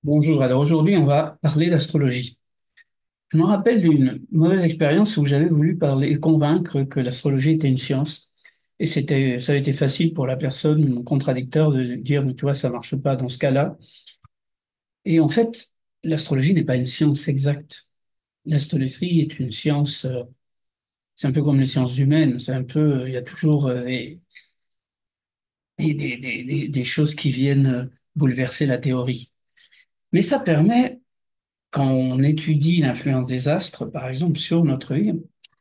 Bonjour, alors aujourd'hui on va parler d'astrologie. Je me rappelle d'une mauvaise expérience où j'avais voulu parler, convaincre que l'astrologie était une science. Et ça a été facile pour la personne, mon contradicteur, de dire, mais tu vois, ça marche pas dans ce cas-là. Et en fait, l'astrologie n'est pas une science exacte. L'astrologie est une science, c'est un peu comme les sciences humaines, c'est un peu, il y a toujours des choses qui viennent bouleverser la théorie. Mais ça permet quand on étudie l'influence des astres, par exemple, sur notre vie,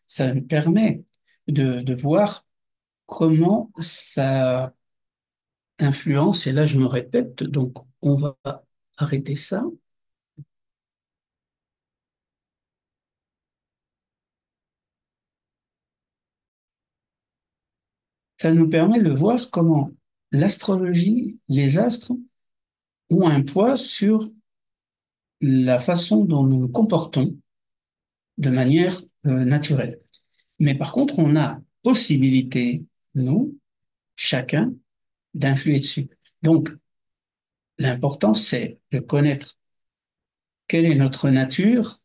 ça nous permet de voir comment ça influence, et là je me répète, donc on va arrêter ça, ça nous permet de voir comment l'astrologie, les astres, ont un poids sur la façon dont nous nous comportons de manière naturelle. Mais par contre, on a possibilité, nous, chacun, d'influer dessus. Donc, l'important, c'est de connaître quelle est notre nature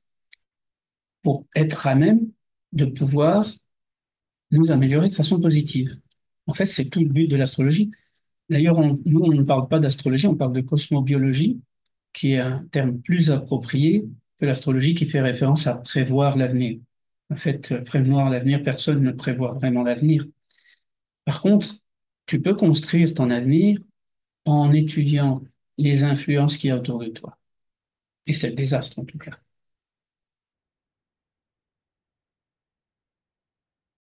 pour être à même de pouvoir nous améliorer de façon positive. En fait, c'est tout le but de l'astrologie. D'ailleurs, nous, on ne parle pas d'astrologie, on parle de cosmobiologie, qui est un terme plus approprié que l'astrologie qui fait référence à prévoir l'avenir. En fait, prévoir l'avenir, personne ne prévoit vraiment l'avenir. Par contre, tu peux construire ton avenir en étudiant les influences qu'il y a autour de toi. Et c'est le désastre, en tout cas.